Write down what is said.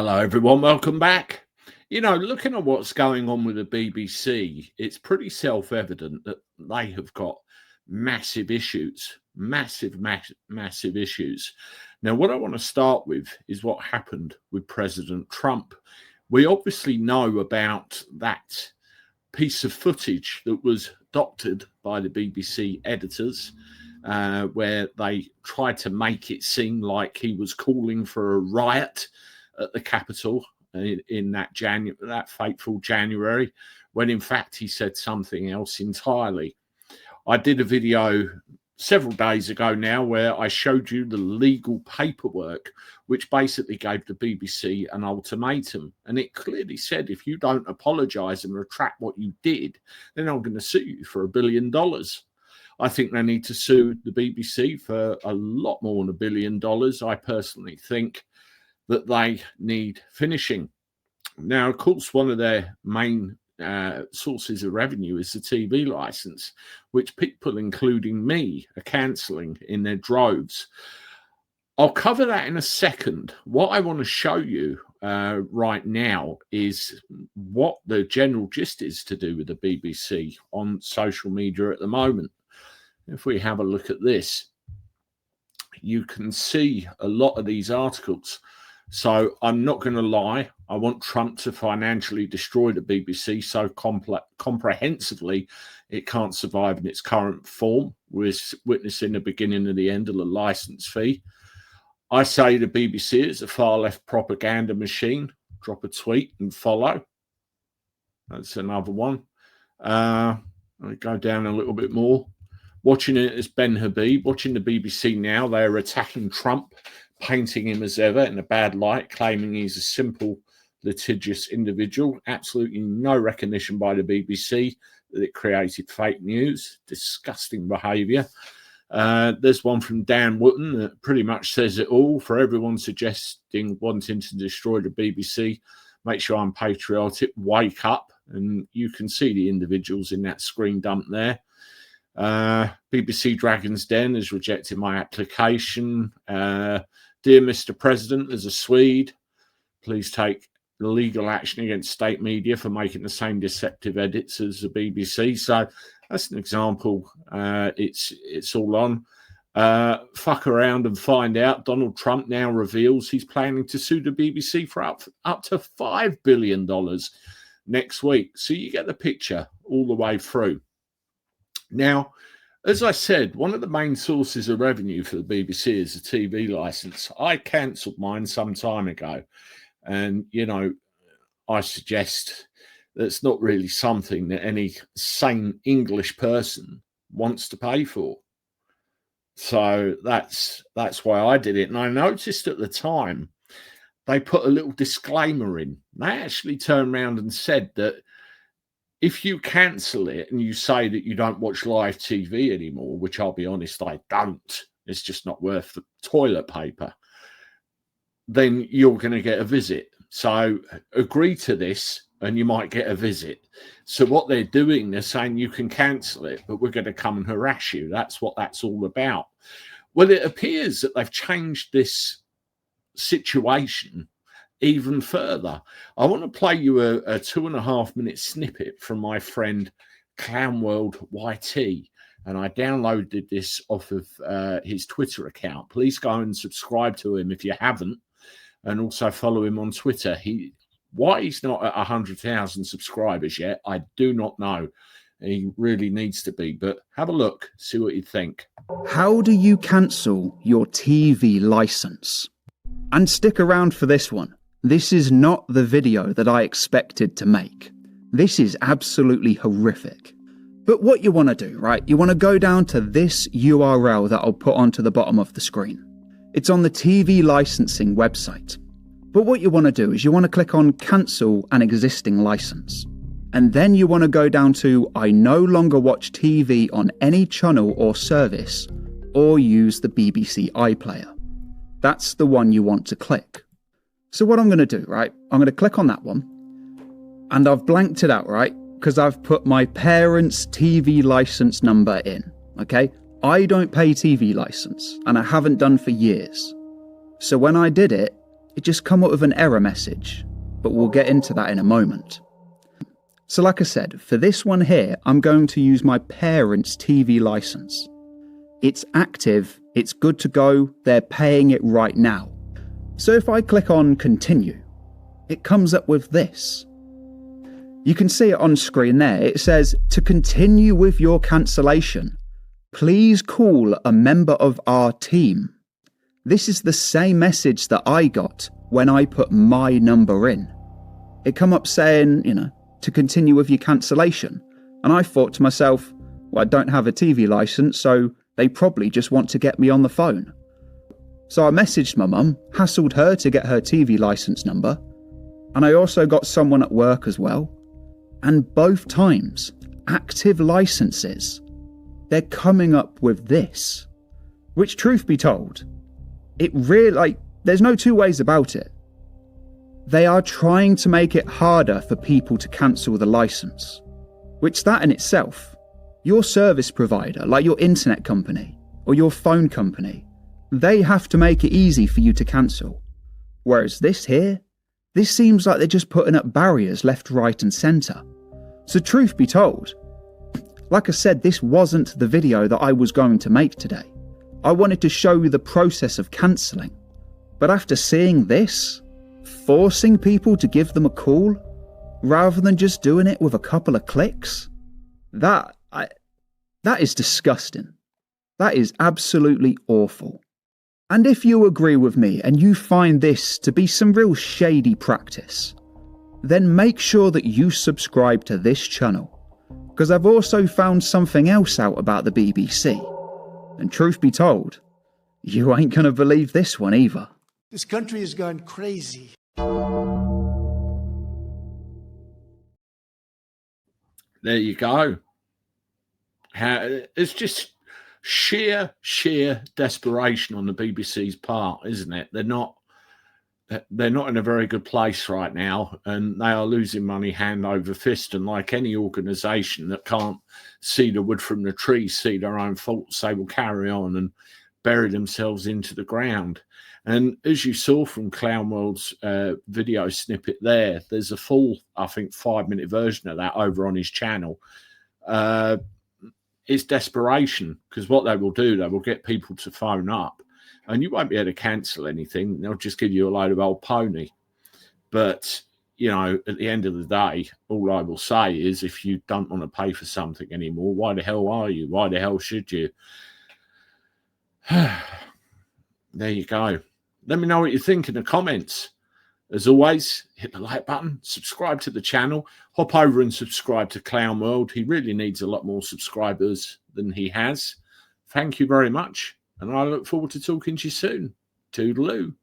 Hello, everyone. Welcome back. Looking at what's going on with the BBC, it's pretty self-evident that they have got massive issues, massive issues. Now, what I want to start with is what happened with President Trump. We obviously know about that piece of footage that was doctored by the BBC editors, where they tried to make it seem like he was calling for a riot at the Capitol in that fateful January, when in fact he said something else entirely. I did a video several days ago now where I showed you the legal paperwork, which basically gave the BBC an ultimatum. And it clearly said, if you don't apologise and retract what you did, then I'm going to sue you for $1 billion. I think they need to sue the BBC for a lot more than $1 billion. I personally think that they need finishing. Now, of course, one of their main sources of revenue is the TV license, which people, including me, are cancelling in their droves. I'll cover that in a second. What I want to show you right now is what the general gist is to do with the BBC on social media at the moment. If we have a look at this, you can see a lot of these articles. So I'm not going to lie. I want Trump to financially destroy the BBC so comprehensively it can't survive in its current form. We're witnessing the beginning of the end of the license fee. I say the BBC is a far-left propaganda machine. Drop a tweet and follow. That's another one. I'll go down a little bit more. Watching it as Ben Habib. Watching the BBC now, they're attacking Trump, painting him as ever in a bad light, claiming he's a simple, litigious individual. Absolutely no recognition by the BBC that it created fake news. Disgusting behaviour. There's one from Dan Wootton that pretty much says it all. For everyone suggesting wanting to destroy the BBC, make sure I'm patriotic, wake up. And you can see the individuals in that screen dump there. BBC Dragon's Den has rejected my application. Dear Mr. President, as a Swede, please take legal action against state media for making the same deceptive edits as the BBC. So that's an example. It's all on. Fuck around and find out. Donald Trump now reveals he's planning to sue the BBC for up to $5 billion next week. So you get the picture all the way through. Now, as I said, one of the main sources of revenue for the BBC is the TV license. I cancelled mine some time ago. And, I suggest that's not really something that any sane English person wants to pay for. So that's why I did it. And I noticed at the time they put a little disclaimer in. They actually turned around and said that if you cancel it and you say that you don't watch live TV anymore, which I'll be honest, I don't, it's just not worth the toilet paper, then you're going to get a visit. So agree to this and you might get a visit. So what they're doing, they're saying you can cancel it, but we're going to come and harass you. That's what that's all about. Well, it appears that they've changed this situation even further. I want to play you a 2.5 minute snippet from my friend ClownWorld YT, and I downloaded this off of his Twitter account. Please go and subscribe to him if you haven't, and also follow him on Twitter. Why he's not at 100,000 subscribers yet, I do not know. He really needs to be, but have a look, see what you think. How do you cancel your TV license? And stick around for this one. This is not the video that I expected to make. This is absolutely horrific. But what you want to do, right? You want to go down to this URL that I'll put onto the bottom of the screen. It's on the TV licensing website. But what you want to do is you want to click on cancel an existing license. And then you want to go down to I no longer watch TV on any channel or service or use the BBC iPlayer. That's the one you want to click. So what I'm going to do, right, I'm going to click on that one, and I've blanked it out, right, because I've put my parents' TV license number in, okay? I don't pay TV license, and I haven't done for years. So when I did it, It just come up with an error message, but we'll get into that in a moment. So like I said, for this one here, I'm going to use my parents' TV license. It's active, it's good to go, they're paying it right now. So if I click on continue, it comes up with this. You can see it on screen there. It says, to continue with your cancellation, please call a member of our team. This is the same message that I got when I put my number in. It come up saying, to continue with your cancellation. And I thought to myself, well, I don't have a TV license, so they probably just want to get me on the phone. So I messaged my mum, hassled her to get her TV license number, and I also got someone at work as well. And both times, active licenses, they're coming up with this. Which, truth be told, it really, there's no two ways about it. They are trying to make it harder for people to cancel the license. Which that in itself, your service provider, like your internet company or your phone company, they have to make it easy for you to cancel. Whereas this here, this seems like they're just putting up barriers left, right and centre. So truth be told, like I said, this wasn't the video that I was going to make today. I wanted to show you the process of cancelling. But after seeing this, forcing people to give them a call, rather than just doing it with a couple of clicks, that is disgusting. That is absolutely awful. And if you agree with me and you find this to be some real shady practice, then make sure that you subscribe to this channel, because I've also found something else out about the BBC. And truth be told, you ain't gonna believe this one either. This country has gone crazy. There you go. It's just sheer desperation on the BBC's part, isn't it? They're not in a very good place right now, and they are losing money hand over fist. And like any organisation that can't see the wood from the tree, see their own faults, they will carry on and bury themselves into the ground. And as you saw from ClownWorld's video snippet there, there's a full, I think, 5-minute version of that over on his channel. It's desperation, because what they will do, they will get people to phone up, and you won't be able to cancel anything. They'll just give you a load of old pony. But, at the end of the day, all I will say is, if you don't want to pay for something anymore, why the hell are you? Why the hell should you? There you go. Let me know what you think in the comments. As always, hit the like button, subscribe to the channel, hop over and subscribe to ClownWorld. He really needs a lot more subscribers than he has. Thank you very much, and I look forward to talking to you soon. Toodaloo.